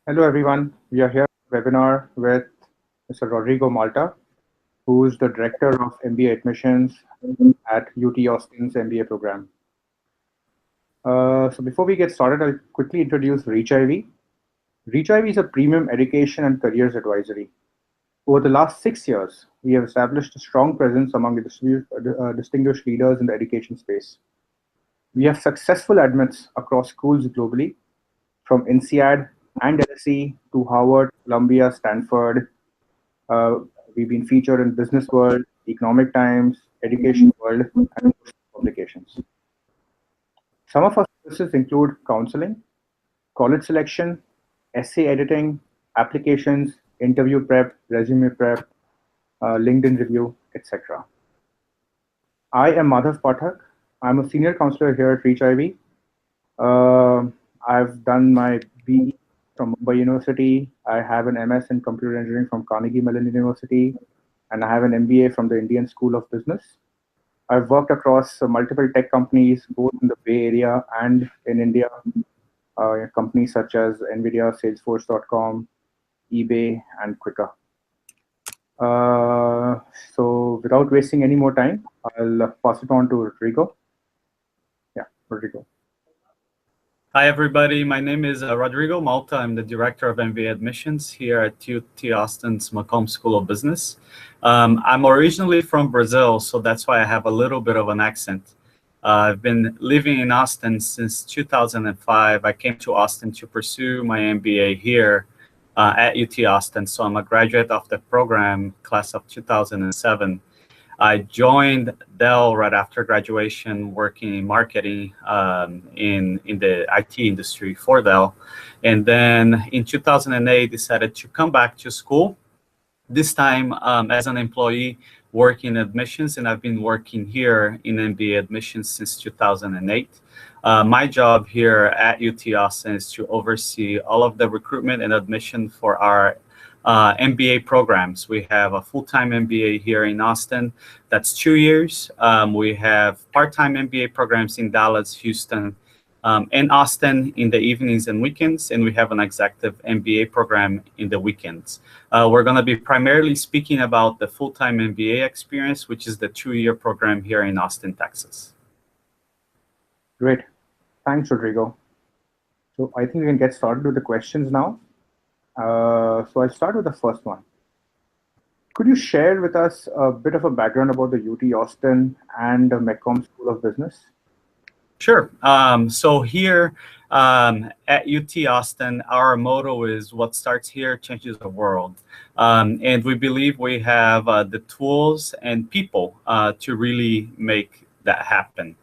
Hello everyone, we are here on a webinar with Mr. Rodrigo Malta, who is the Director of MBA Admissions at UT Austin's MBA program. So before we get started, I'll quickly introduce ReachIvy. ReachIvy is a premium education and careers advisory. Over the last 6 years, we have established a strong presence among the distinguished leaders in the education space. We have successful admits across schools globally, from INSEAD and LSE to Harvard, Columbia, Stanford. Uh, we've been featured in Business World, Economic Times, Education World, and publications. Some of our services include counseling, college selection, essay editing, applications, interview prep, resume prep, LinkedIn review, etc. I am Madhav Pathak. I'm a senior counselor here at ReachIvy. I've done my BE from Mumbai University. I have an MS in computer engineering from Carnegie Mellon University, and I have an MBA from the Indian School of Business. I've worked across multiple tech companies, both in the Bay Area and in India. Companies such as NVIDIA, Salesforce.com, eBay, and Quikr. So without wasting any more time, I'll pass it on to Rodrigo. Yeah, Rodrigo. Hi, everybody. My name is Rodrigo Malta. I'm the Director of MBA Admissions here at UT Austin's Macomb School of Business. I'm originally from Brazil, so that's why I have a little bit of an accent. I've been living in Austin since 2005. I came to Austin to pursue my MBA here at UT Austin, so I'm a graduate of the program, class of 2007. I joined Dell right after graduation, working in marketing in the IT industry for Dell. And then in 2008, decided to come back to school, this time as an employee working in admissions, and I've been working here in MBA admissions since 2008. My job here at UT Austin is to oversee all of the recruitment and admission for our MBA programs. We have a full-time MBA here in Austin. That's 2 years. We have part-time MBA programs in Dallas, Houston, and Austin in the evenings and weekends. And we have an executive MBA program in the weekends. We're going to be primarily speaking about the full-time MBA experience, which is the 2-year program here in Austin, Texas. Great. Thanks, Rodrigo. So I think we can get started with the questions now. So I'll start with the first one. Could you share with us a bit of a background about the UT Austin and the Macomb School of Business? Sure. So here at UT Austin, our motto is what starts here changes the world. And we believe we have the tools and people to really make that happen.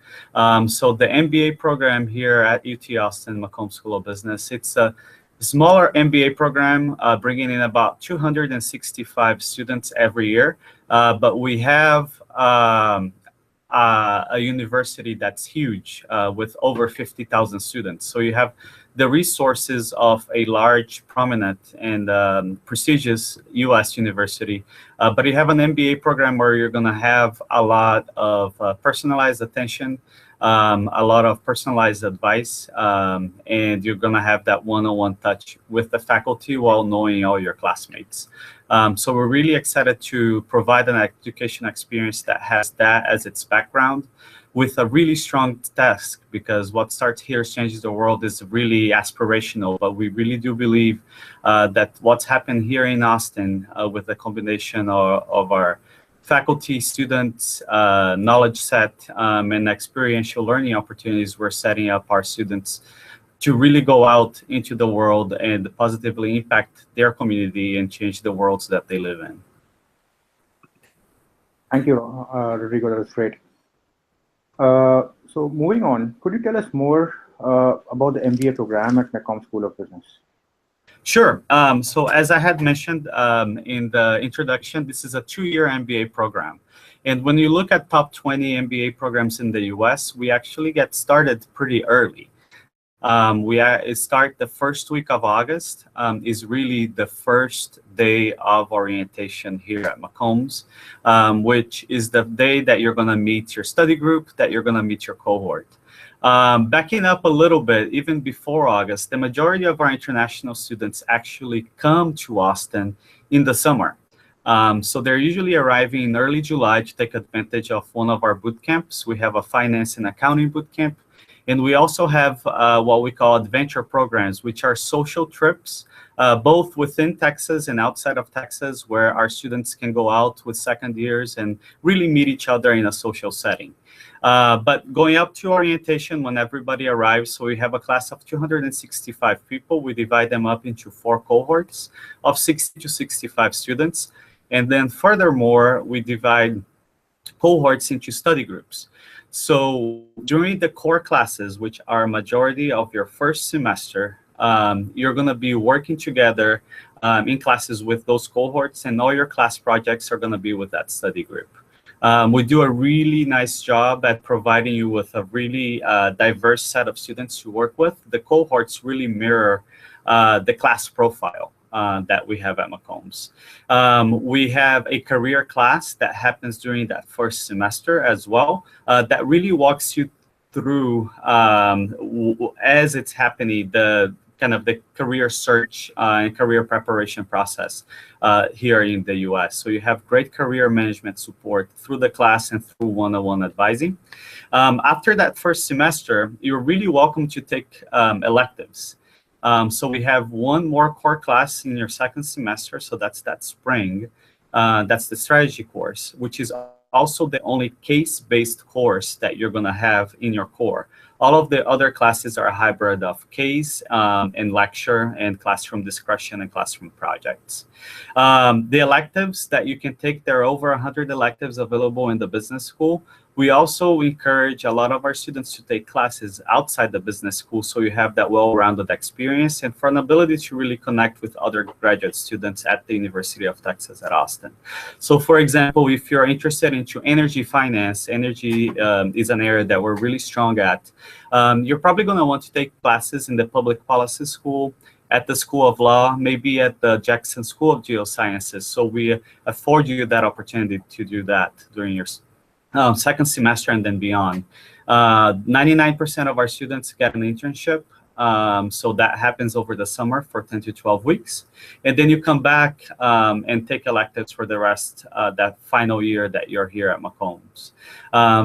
So the MBA program here at UT Austin, Macomb School of Business, it's a smaller MBA program, bringing in about 265 students every year. But we have a university that's huge with over 50,000 students. So you have the resources of a large, prominent, and prestigious US university. But you have an MBA program where you're going to have a lot of personalized attention, a lot of personalized advice, and you're going to have that one-on-one touch with the faculty while knowing all your classmates. So we're really excited to provide an education experience that has that as its background with a really strong task, because what starts here changes the world is really aspirational, but we really do believe that what's happened here in Austin with the combination of our faculty, students, knowledge set, and experiential learning opportunities, we're setting up our students to really go out into the world and positively impact their community and change the worlds that they live in. Thank you, Rodrigo. That was great. So moving on, could you tell us more about the MBA program at Macomb School of Business? Sure. So as I had mentioned in the introduction, this is a 2-year MBA program. And when you look at top 20 MBA programs in the US, we actually get started pretty early. We start the first week of August, is really the first day of orientation here at Macomb's, which is the day that you're going to meet your study group, that you're going to meet your cohort. Backing up a little bit, even before August, the majority of our international students actually come to Austin in the summer. So they're usually arriving in early July to take advantage of one of our boot camps. We have a finance and accounting boot camp. And we also have what we call adventure programs, which are social trips, both within Texas and outside of Texas, where our students can go out with second years and really meet each other in a social setting. But going up to orientation when everybody arrives, so we have a class of 265 people. We divide them up into 4 cohorts of 60 to 65 students. And then furthermore, we divide cohorts into study groups. So during the core classes, which are a majority of your first semester, you're going to be working together in classes with those cohorts, and all your class projects are going to be with that study group. We do a really nice job at providing you with a really diverse set of students to work with. The cohorts really mirror the class profile that we have at McCombs. We have a career class that happens during that first semester as well, that really walks you through, as it's happening, the kind of the career search and career preparation process here in the US. So you have great career management support through the class and through one-on-one advising. After that first semester, you're really welcome to take electives. So we have one more core class in your second semester, so that's that spring. That's the strategy course, which is also the only case-based course that you're going to have in your core. All of the other classes are a hybrid of case and lecture and classroom discussion and classroom projects. The electives that you can take, there are over 100 electives available in the business school. We also encourage a lot of our students to take classes outside the business school, so you have that well-rounded experience and for an ability to really connect with other graduate students at the University of Texas at Austin. So for example, if you're interested into energy finance, energy is an area that we're really strong at. You're probably going to want to take classes in the public policy school, at the School of Law, maybe at the Jackson School of Geosciences. So we afford you that opportunity to do that during your second semester and then beyond. 99% of our students get an internship. So that happens over the summer for 10 to 12 weeks. And then you come back and take electives for the rest, that final year that you're here at McCombs.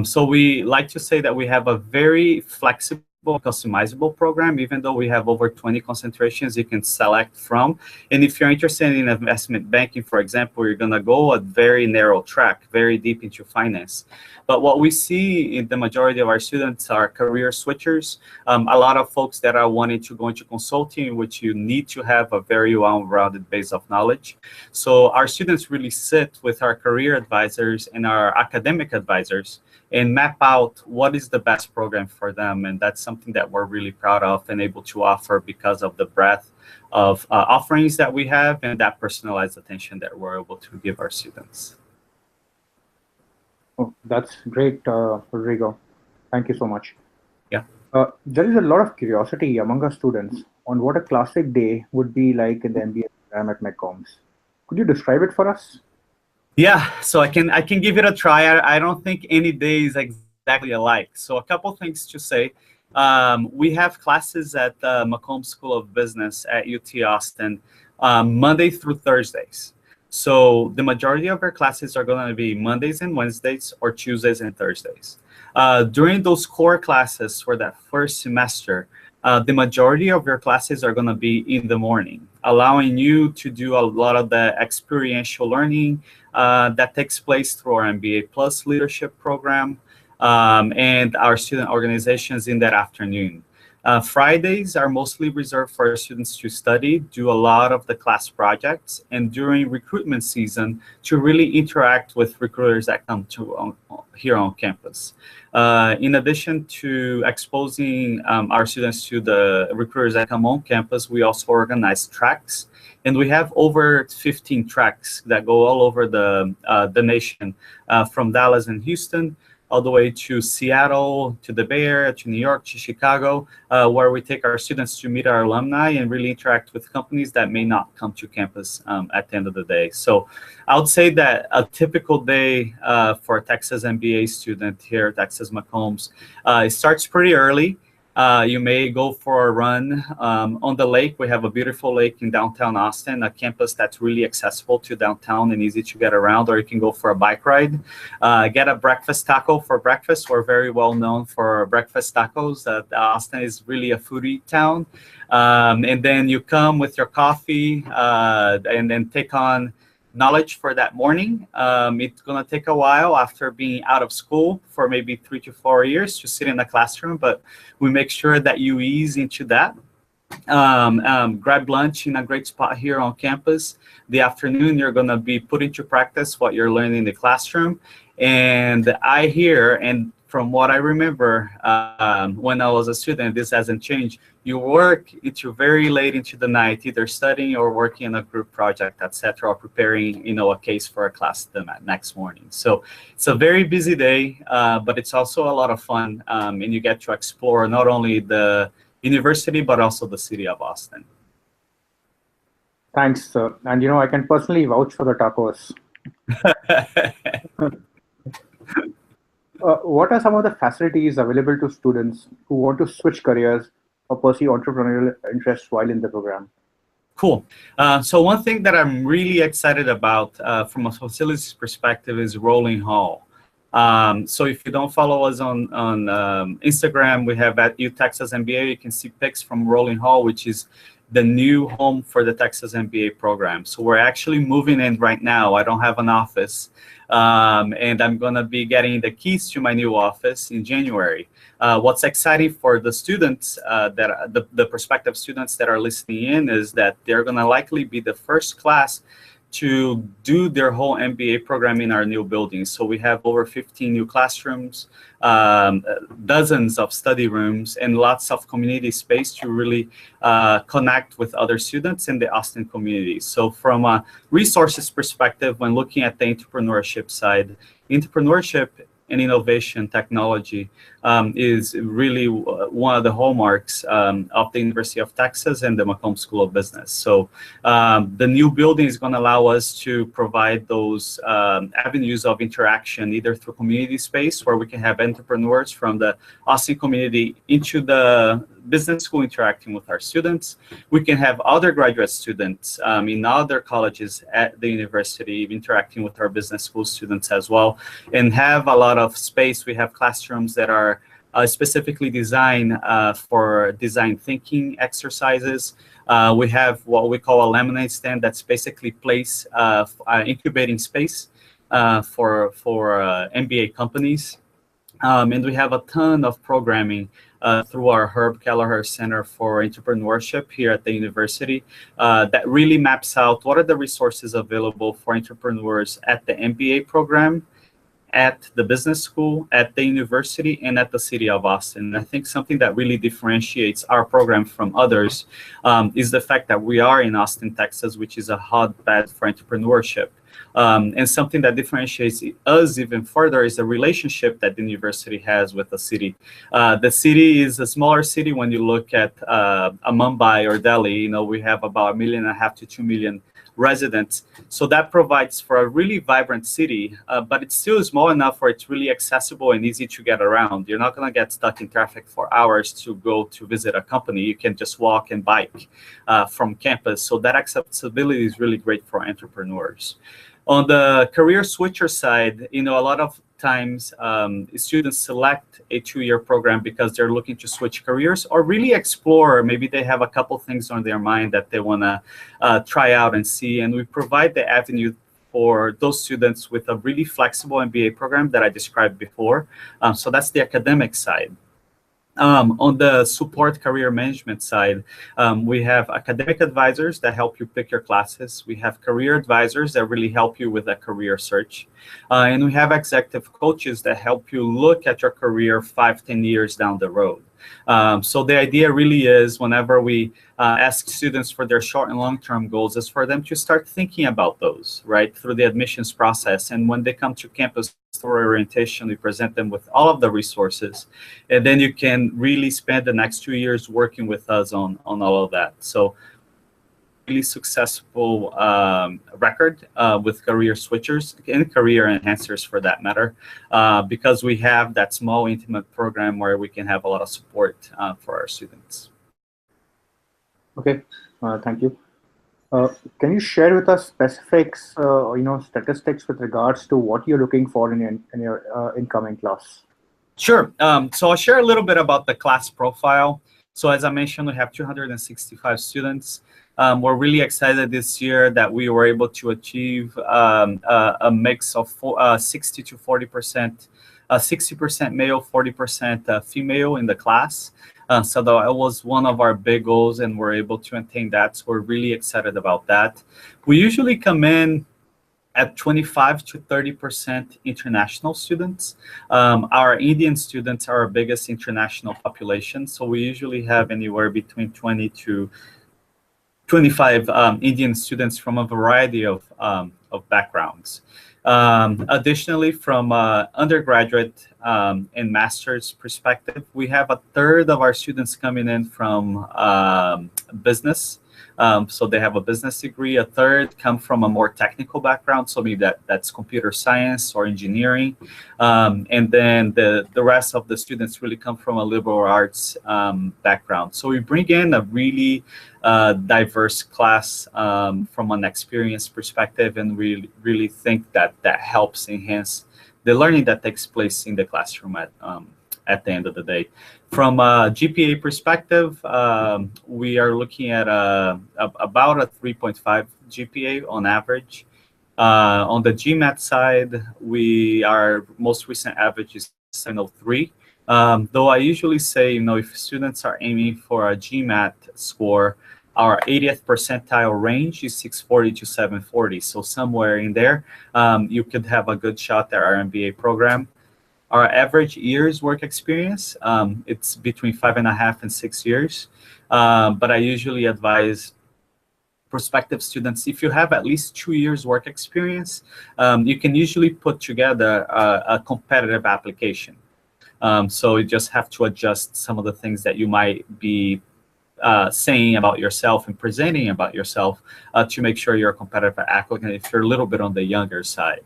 So we like to say that we have a very flexible, customizable program. Even though we have over 20 concentrations you can select from. And if you're interested in investment banking, for example, you're going to go a very narrow track, very deep into finance. But what we see in the majority of our students are career switchers. A lot of folks that are wanting to go into consulting, which you need to have a very well-rounded base of knowledge. So our students really sit with our career advisors and our academic advisors and map out what is the best program for them. And that's something that we're really proud of and able to offer because of the breadth of offerings that we have and that personalized attention that we're able to give our students. Oh, that's great, Rodrigo. Thank you so much. Yeah. There is a lot of curiosity among our students on what a classic day would be like in the MBA program at McCombs. Could you describe it for us? Yeah, so I can give it a try. I don't think any day is exactly alike. So a couple things to say. We have classes at the McCombs School of Business at UT Austin Monday through Thursdays. So the majority of our classes are going to be Mondays and Wednesdays or Tuesdays and Thursdays. During those core classes for that first semester, the majority of your classes are going to be in the morning, allowing you to do a lot of the experiential learning that takes place through our MBA Plus leadership program and our student organizations in that afternoon. Fridays are mostly reserved for students to study, do a lot of the class projects, and during recruitment season to really interact with recruiters that come to here on campus. In addition to exposing our students to the recruiters that come on campus, we also organize tracks. And we have over 15 tracks that go all over the nation, from Dallas and Houston, all the way to Seattle, to the Bay Area, to New York, to Chicago, where we take our students to meet our alumni and really interact with companies that may not come to campus at the end of the day. So I would say that a typical day for a Texas MBA student here at Texas McCombs, it starts pretty early. You may go for a run on the lake. We have a beautiful lake in downtown Austin, a campus that's really accessible to downtown and easy to get around, or you can go for a bike ride. Get a breakfast taco for breakfast. We're very well known for breakfast tacos. Austin is really a foodie town. And then you come with your coffee and then take on knowledge for that morning. It's going to take a while after being out of school for maybe 3 to 4 years to sit in the classroom, but we make sure that you ease into that. Grab lunch in a great spot here on campus. The afternoon, you're going to be put into practice what you're learning in the classroom. And I hear, and from what I remember when I was a student, this hasn't changed. You work into very late into the night, either studying or working on a group project, etc., or preparing, a case for a class the next morning. So it's a very busy day, but it's also a lot of fun, and you get to explore not only the university but also the city of Austin. Thanks, sir. And I can personally vouch for the tacos. What are some of the facilities available to students who want to switch careers or pursue entrepreneurial interests while in the program? Cool. So one thing that I'm really excited about from a facilities perspective is Rolling Hall. So if you don't follow us on Instagram, we have at Texas MBA. You can see pics from Rolling Hall, which is the new home for the Texas MBA program. So we're actually moving in right now. I don't have an office, and I'm going to be getting the keys to my new office in January. What's exciting for the students, the prospective students that are listening in, is that they're going to likely be the first class to do their whole MBA program in our new building. So we have over 15 new classrooms, dozens of study rooms, and lots of community space to really connect with other students in the Austin community. So from a resources perspective, when looking at the entrepreneurship side, entrepreneurship and innovation technology is really one of the hallmarks of the University of Texas and the McCombs School of Business. So the new building is going to allow us to provide those avenues of interaction, either through community space, where we can have entrepreneurs from the Austin community into the business school interacting with our students. We can have other graduate students in other colleges at the university interacting with our business school students as well, and have a lot of space. We have classrooms that are specifically designed for design thinking exercises. We have what we call a lemonade stand that's basically place incubating space for MBA companies. And we have a ton of programming through our Herb Kelleher Center for Entrepreneurship here at the university that really maps out what are the resources available for entrepreneurs at the MBA program, at the business school, at the university, and at the city of Austin. And I think something that really differentiates our program from others is the fact that we are in Austin, Texas, which is a hotbed for entrepreneurship. And something that differentiates us even further is the relationship that the university has with the city. The city is a smaller city. When you look at Mumbai or Delhi, we have about 1.5 million to 2 million residents. So that provides for a really vibrant city, but it's still small enough where it's really accessible and easy to get around. You're not going to get stuck in traffic for hours to go to visit a company. You can just walk and bike from campus. So that accessibility is really great for entrepreneurs. On the career switcher side, a lot of times students select a 2-year program because they're looking to switch careers or really explore. Maybe they have a couple things on their mind that they want to try out and see. And we provide the avenue for those students with a really flexible MBA program that I described before. So that's the academic side. On the support career management side, we have academic advisors that help you pick your classes. We have career advisors that really help you with a career search. And we have executive coaches that help you look at your career 5-10 years down the road. So the idea really is whenever we ask students for their short and long-term goals is for them to start thinking about those, right, through the admissions process. And when they come to campus for orientation, we present them with all of the resources. And then you can really spend the next 2 years working with us on all of that. So really successful record with career switchers and career enhancers for that matter, because we have that small intimate program where we can have a lot of support for our students. Okay, thank you. Can you share with us specifics, statistics with regards to what you're looking for in your incoming class? Sure. So I'll share a little bit about the class profile. So as I mentioned, we have 265 students. We're really excited this year that we were able to achieve a mix of 60 to 40%, 60% male, 40% female in the class. So that was one of our big goals, and we're able to attain that. So we're really excited about that. We usually come in at 25 to 30% international students. Our Indian students are our biggest international population. So we usually have anywhere between 20 to 25 Indian students from a variety of backgrounds. Additionally, from undergraduate and master's perspective, we have a third of our students coming in from business. So they have a business degree. A third come from a more technical background, so maybe that's computer science or engineering. And then the rest of the students really come from a liberal arts background. So we bring in a really diverse class from an experience perspective, and we really think that helps enhance the learning that takes place in the classroom at the end of the day. From a GPA perspective, we are looking at about a 3.5 GPA on average. On the GMAT side, our most recent average is 703. Though I usually say, if students are aiming for a GMAT score, our 80th percentile range is 640 to 740. So somewhere in there, you could have a good shot at our MBA program. Our average years work experience, it's between 5.5 and 6 years. But I usually advise prospective students, if you have at least 2 years work experience, you can usually put together a competitive application. So you just have to adjust some of the things that you might be saying about yourself and presenting about yourself to make sure you're a competitive applicant if you're a little bit on the younger side.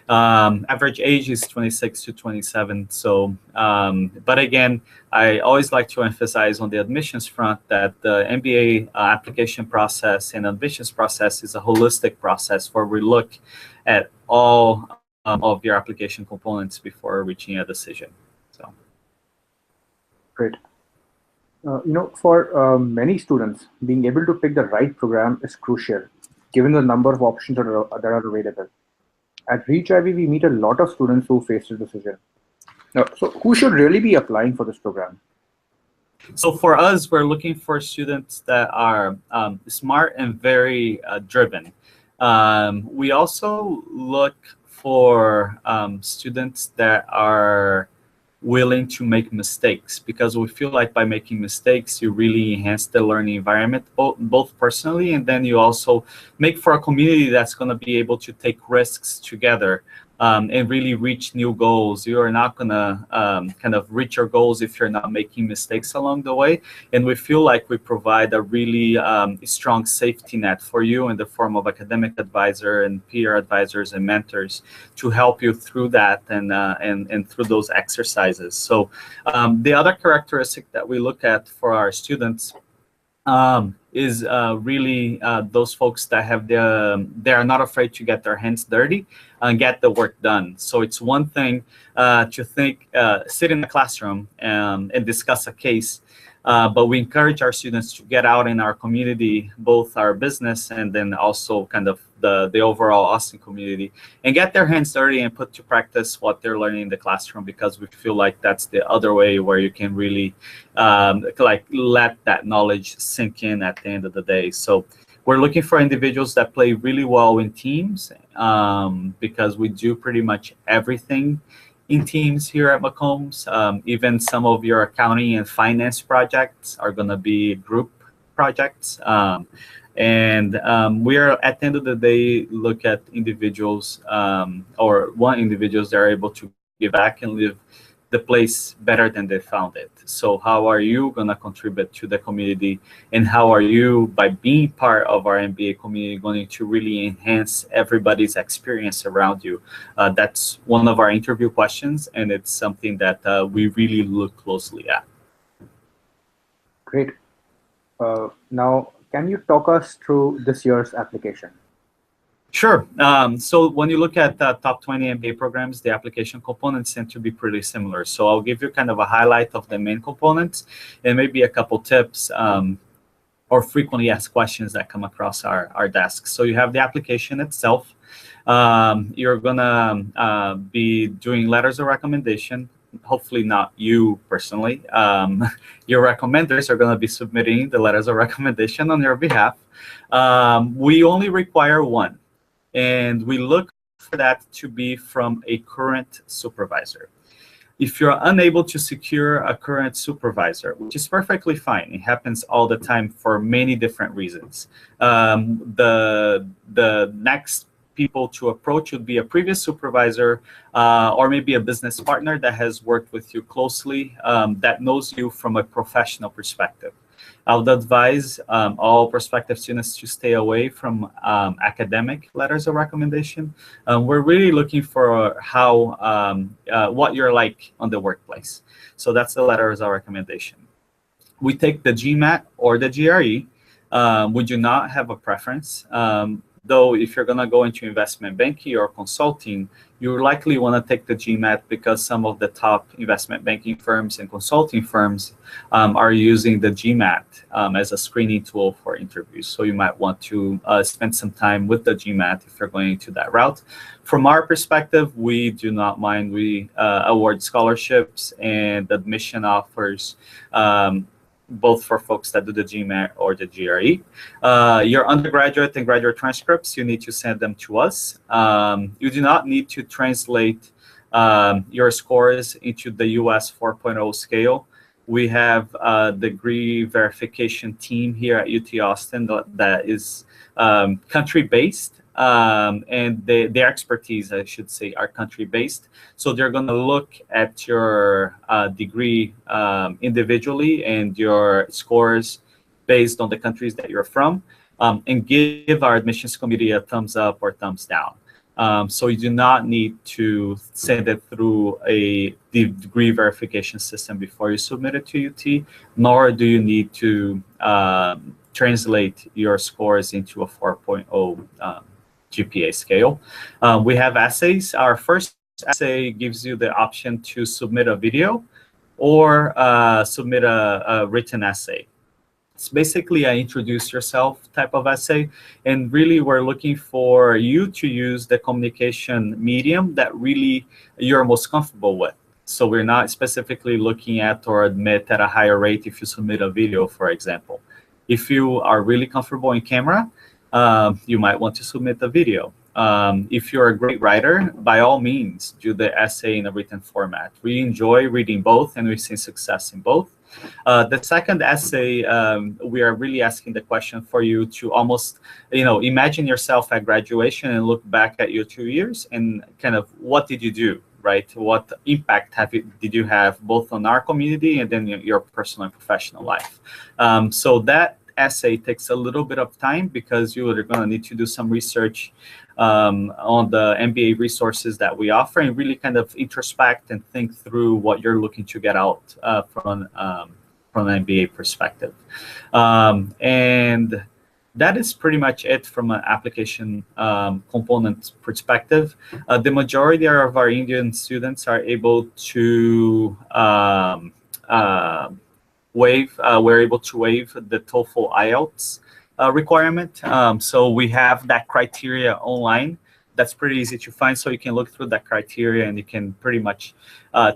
Average age is 26 to 27. So, but again, I always like to emphasize on the admissions front that the MBA application process and admissions process is a holistic process where we look at all of your application components before reaching a decision. So, great. For many students, being able to pick the right program is crucial, given the number of options that are available. At ReachIvy, we meet a lot of students who face this decision. Now, so who should really be applying for this program? So for us, we're looking for students that are smart and very driven. We also look for students that are willing to make mistakes, because we feel like by making mistakes, you really enhance the learning environment, both personally, and then you also make for a community that's going to be able to take risks together and really reach new goals. You are not going to kind of reach your goals if you're not making mistakes along the way. And we feel like we provide a really strong safety net for you in the form of academic advisor and peer advisors and mentors to help you through that and through those exercises. So the other characteristic that we look at for our students is really those folks that they are not afraid to get their hands dirty and get the work done. So it's one thing to sit in the classroom and discuss a case, but we encourage our students to get out in our community, both our business and then also kind of the overall Austin community, and get their hands dirty and put to practice what they're learning in the classroom, because we feel like that's the other way where you can really let that knowledge sink in at the end of the day. So we're looking for individuals that play really well in teams, because we do pretty much everything in teams here at McCombs. Even some of your accounting and finance projects are going to be group projects. We are, at the end of the day, look at individuals or one individuals that are able to give back and live the place better than they found it. So how are you going to contribute to the community, and how are you, by being part of our MBA community, going to really enhance everybody's experience around you? That's one of our interview questions, and it's something that we really look closely at. Great. Now, can you talk us through this year's application? Sure. So when you look at top 20 MBA programs, the application components tend to be pretty similar. So I'll give you kind of a highlight of the main components and maybe a couple tips or frequently asked questions that come across our desk. So you have the application itself. You're going to be doing letters of recommendation. Hopefully not you personally. Your recommenders are going to be submitting the letters of recommendation on your behalf. We only require one. And we look for that to be from a current supervisor. If you're unable to secure a current supervisor, which is perfectly fine, it happens all the time for many different reasons. The next people to approach would be a previous supervisor or maybe a business partner that has worked with you closely, that knows you from a professional perspective. I would advise all prospective students to stay away from academic letters of recommendation. We're really looking for how what you're like on the workplace. So that's the letters of recommendation. We take the GMAT or the GRE. We do not have a preference. Though if you're going to go into investment banking or consulting, you likely want to take the GMAT because some of the top investment banking firms and consulting firms are using the GMAT as a screening tool for interviews. So you might want to spend some time with the GMAT if you're going into that route. From our perspective, we do not mind. We award scholarships and admission offers both for folks that do the GMAT or the GRE. Your undergraduate and graduate transcripts, you need to send them to us. You do not need to translate your scores into the US 4.0 scale. We have a degree verification team here at UT Austin that is country-based. And their expertise, I should say, are country-based. So they're going to look at your degree individually and your scores based on the countries that you're from, and give our admissions committee a thumbs up or thumbs down. So you do not need to send it through a degree verification system before you submit it to UT, nor do you need to translate your scores into a 4.0 GPA scale. We have essays. Our first essay gives you the option to submit a video or submit a written essay. It's basically an introduce yourself type of essay. And really, we're looking for you to use the communication medium that really you're most comfortable with. So we're not specifically looking at or admit at a higher rate if you submit a video, for example. If you are really comfortable in camera, you might want to submit the video. If you're a great writer, by all means, do the essay in a written format. We enjoy reading both, and we've seen success in both. The second essay, we are really asking the question for you to almost, imagine yourself at graduation and look back at your 2 years and kind of what did you do, right? What impact did you have both on our community and then your personal and professional life? So that essay takes a little bit of time because you are going to need to do some research on the MBA resources that we offer and really kind of introspect and think through what you're looking to get out from an MBA perspective. And that is pretty much it from an application component perspective. The majority of our Indian students are able to we're able to waive the TOEFL IELTS requirement. So we have that criteria online. That's pretty easy to find. So you can look through that criteria and you can pretty much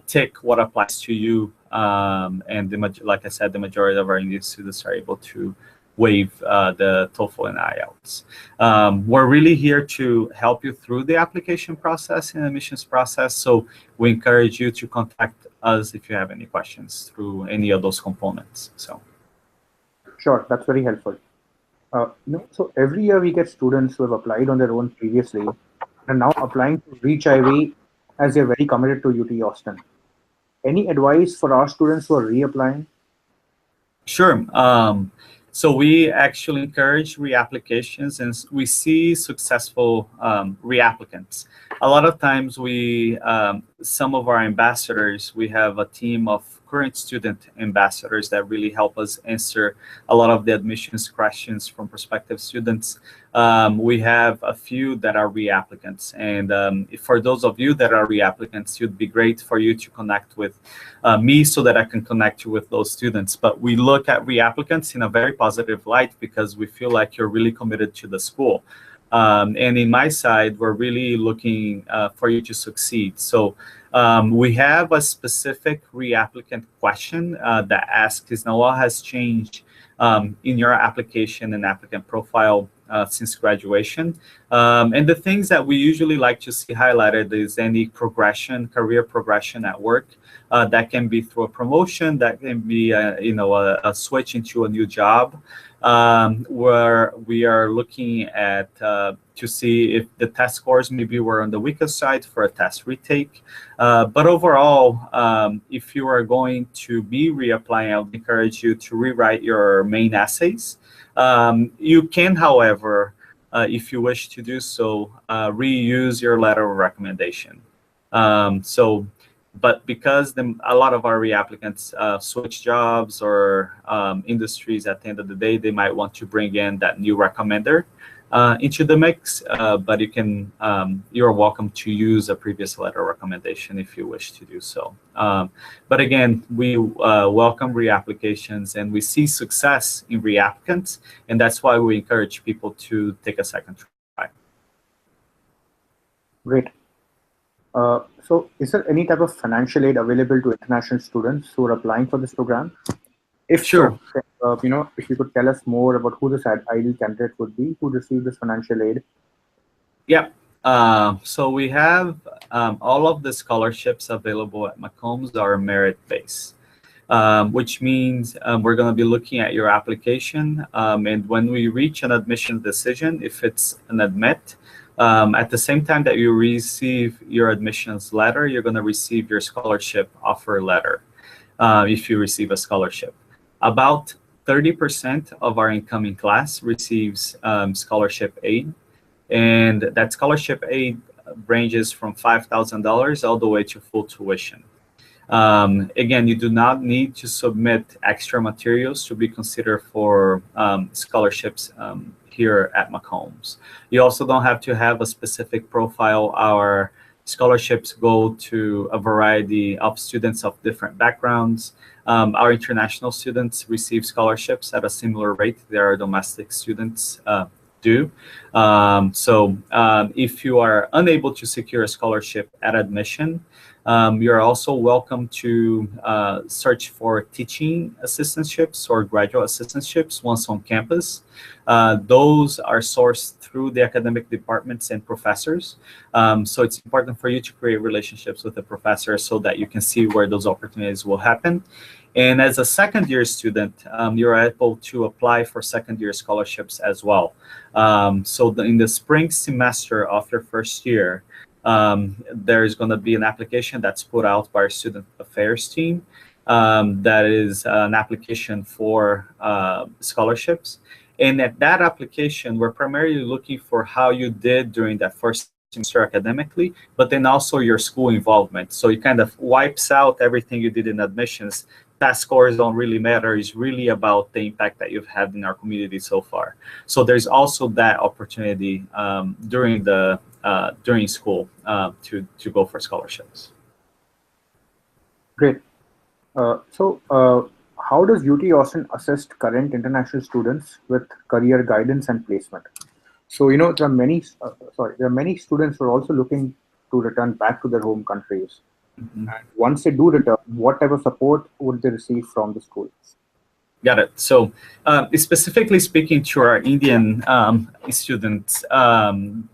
tick what applies to you. And like I said, the majority of our Indian students are able to waive the TOEFL and IELTS. We're really here to help you through the application process and admissions process. So we encourage you to contact us if you have any questions through any of those components. So. Sure, that's very helpful. So every year we get students who have applied on their own previously and now applying to ReachIvy as they're very committed to UT Austin. Any advice for our students who are reapplying? Sure. So we actually encourage reapplications, and we see successful reapplicants. A lot of times we, some of our ambassadors, we have a team of current student ambassadors that really help us answer a lot of the admissions questions from prospective students. We have a few that are reapplicants, and for those of you that are reapplicants, it would be great for you to connect with me so that I can connect you with those students. But we look at reapplicants in a very positive light because we feel like you're really committed to the school. And in my side, we're really looking for you to succeed. So we have a specific reapplicant question that asks, is now what has changed in your application and applicant profile since graduation? And the things that we usually like to see highlighted is any progression, career progression at work. That can be through a promotion, that can be a switch into a new job, where we are looking at to see if the test scores maybe were on the weaker side for a test retake. But overall, if you are going to be reapplying, I would encourage you to rewrite your main essays. You can, however, if you wish to do so, reuse your letter of recommendation. But because a lot of our reapplicants switch jobs or industries at the end of the day, they might want to bring in that new recommender into the mix. But you're welcome to use a previous letter of recommendation if you wish to do so. But again, we welcome reapplications, and we see success in reapplicants, and that's why we encourage people to take a second try. Great. So is there any type of financial aid available to international students who are applying for this program? If sure. So, if you could tell us more about who this ideal candidate would be who receive this financial aid. Yeah. So we have all of the scholarships available at Macombs are merit-based, which means we're going to be looking at your application. And when we reach an admission decision, if it's an admit, at the same time that you receive your admissions letter, you're going to receive your scholarship offer letter if you receive a scholarship. About 30% of our incoming class receives scholarship aid, and that scholarship aid ranges from $5,000 all the way to full tuition. Again, you do not need to submit extra materials to be considered for scholarships here at Macombs. You also don't have to have a specific profile. Our scholarships go to a variety of students of different backgrounds. Our international students receive scholarships at a similar rate that our domestic students do. So if you are unable to secure a scholarship at admission, you're also welcome to search for teaching assistantships or graduate assistantships once on campus. Those are sourced through the academic departments and professors. So it's important for you to create relationships with the professor so that you can see where those opportunities will happen. And as a second-year student, you're able to apply for second-year scholarships as well. So in the spring semester of your first year, there is going to be an application that's put out by our student affairs team. That is an application for scholarships. And at that application, we're primarily looking for how you did during that first semester academically, but then also your school involvement. So it kind of wipes out everything you did in admissions. Test scores don't really matter. It's really about the impact that you've had in our community so far. So there's also that opportunity during school to go for scholarships. Great. So how does UT Austin assist current international students with career guidance and placement? So there are many students who are also looking to return back to their home countries. Mm-hmm. And once they do return, what type of support would they receive from the school? Got it. So specifically speaking to our Indian students,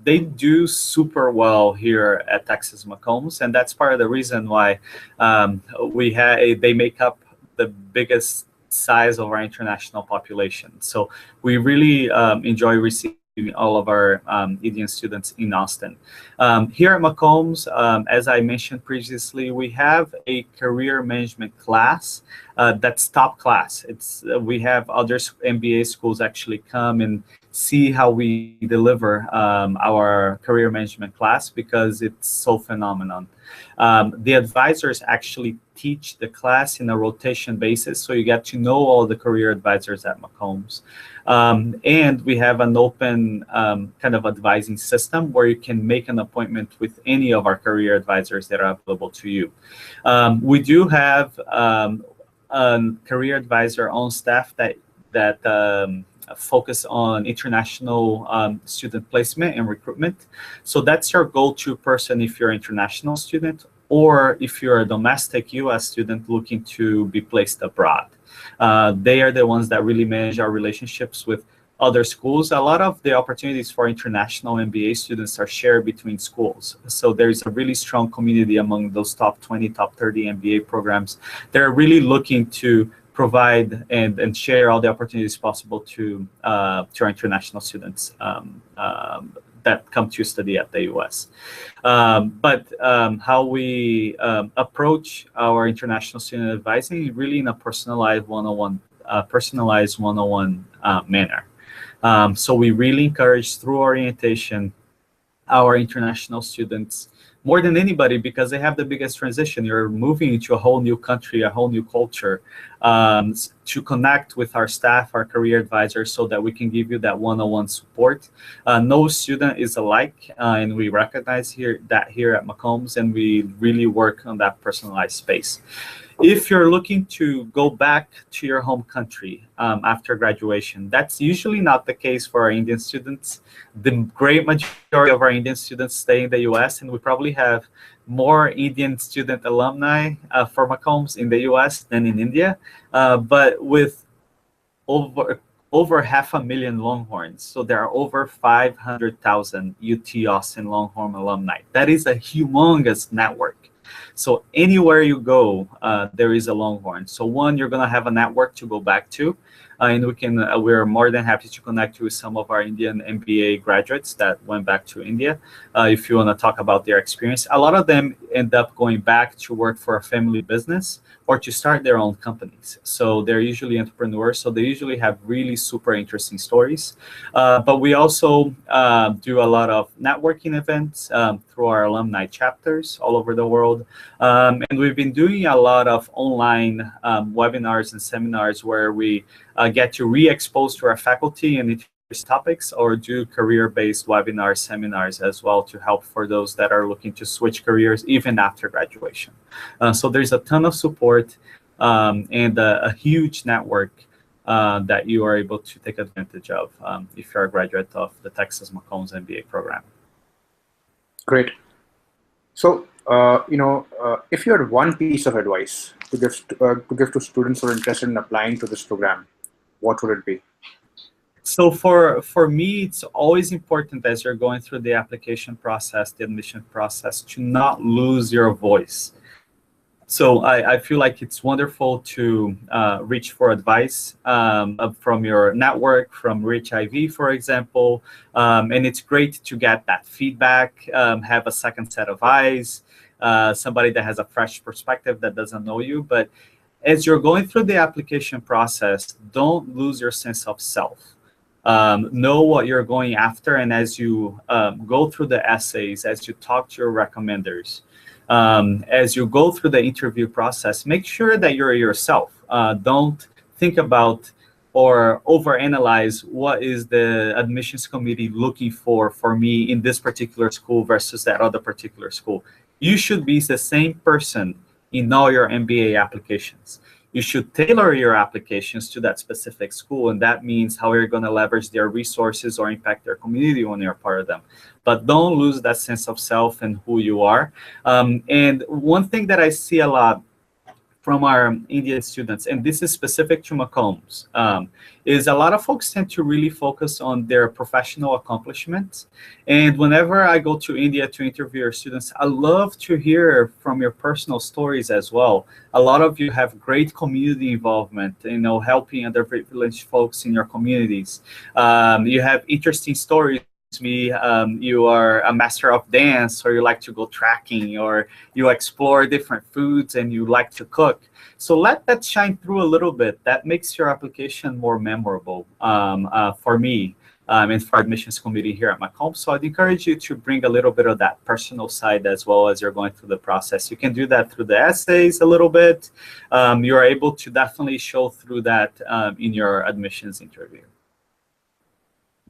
they do super well here at Texas McCombs, and that's part of the reason why they make up the biggest size of our international population. So we really enjoy receiving all of our Indian students in Austin. Here at McCombs, as I mentioned previously, we have a career management class that's top class. We have other MBA schools actually come and see how we deliver our career management class because it's so phenomenal. The advisors actually teach the class in a rotation basis, so you get to know all the career advisors at McCombs. And we have an open kind of advising system where you can make an appointment with any of our career advisors that are available to you. We do have a career advisor on staff that focus on international student placement and recruitment. So that's your go-to person if you're an international student, or if you're a domestic US student looking to be placed abroad. They are the ones that really manage our relationships with other schools. A lot of the opportunities for international MBA students are shared between schools. So there's a really strong community among those top 20, top 30 MBA programs. They're really looking to provide and share all the opportunities possible to our international students that come to study at the US. But how we approach our international student advising is really in a personalized one-on-one manner. So we really encourage through orientation our international students more than anybody, because they have the biggest transition. You're moving into a whole new country, a whole new culture, to connect with our staff, our career advisors, so that we can give you that one-on-one support. No student is alike, and we recognize here at McCombs, and we really work on that personalized space. If you're looking to go back to your home country after graduation, that's usually not the case for our Indian students. The great majority of our Indian students stay in the US, and we probably have more Indian student alumni for McCombs in the US than in India, but with over 500,000 Longhorns. So there are over 500,000 UT Austin Longhorn alumni. That is a humongous network. So anywhere you go, there is a Longhorn. So one, you're going to have a network to go back to, and we're more than happy to connect you with some of our Indian MBA graduates that went back to India. If you want to talk about their experience, a lot of them end up going back to work for a family business or to start their own companies. So they're usually entrepreneurs. So they usually have really super interesting stories. But we also do a lot of networking events through our alumni chapters all over the world. And we've been doing a lot of online webinars and seminars where we get to re-expose to our faculty and topics, or do career-based webinar seminars as well to help for those that are looking to switch careers even after graduation. So there's a ton of support and a huge network that you are able to take advantage of if you're a graduate of the Texas McCombs MBA program. Great. So, if you had one piece of advice to give to students who are interested in applying to this program, what would it be? So for me, it's always important as you're going through the application process, the admission process, to not lose your voice. So I feel like it's wonderful to reach for advice from your network, from ReachIvy, for example. And it's great to get that feedback, have a second set of eyes, somebody that has a fresh perspective that doesn't know you. But as you're going through the application process, don't lose your sense of self. Know what you're going after, and as you go through the essays, as you talk to your recommenders, as you go through the interview process, make sure that you're yourself. Don't think about or overanalyze what is the admissions committee looking for me in this particular school versus that other particular school. You should be the same person in all your MBA applications. You should tailor your applications to that specific school, and that means how you're going to leverage their resources or impact their community when you're part of them. But don't lose that sense of self and who you are. And one thing that I see a lot from our Indian students, and this is specific to Macombs, is a lot of folks tend to really focus on their professional accomplishments. And whenever I go to India to interview your students, I love to hear from your personal stories as well. A lot of you have great community involvement, helping underprivileged folks in your communities. You have interesting stories. You are a master of dance, or you like to go trekking, or you explore different foods and you like to cook. So let that shine through a little bit. That makes your application more memorable for me and for admissions committee here at Macomb. So I'd encourage you to bring a little bit of that personal side as well as you're going through the process. You can do that through the essays a little bit. You're able to definitely show through that in your admissions interview.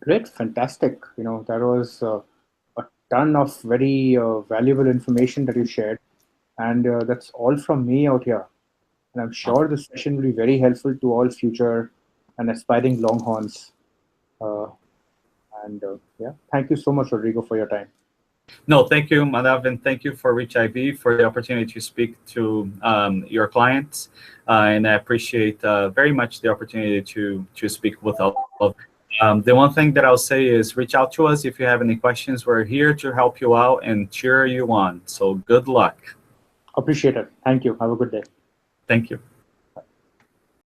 Great, fantastic. That was a ton of very valuable information that you shared. And that's all from me out here. And I'm sure this session will be very helpful to all future and aspiring Longhorns. Yeah, thank you so much, Rodrigo, for your time. No, thank you, Madhav, and thank you for ReachIvy for the opportunity to speak to your clients. And I appreciate very much the opportunity to speak with all of them. The one thing that I'll say is reach out to us if you have any questions. We're here to help you out and cheer you on. So good luck. Appreciate it. Thank you. Have a good day. Thank you.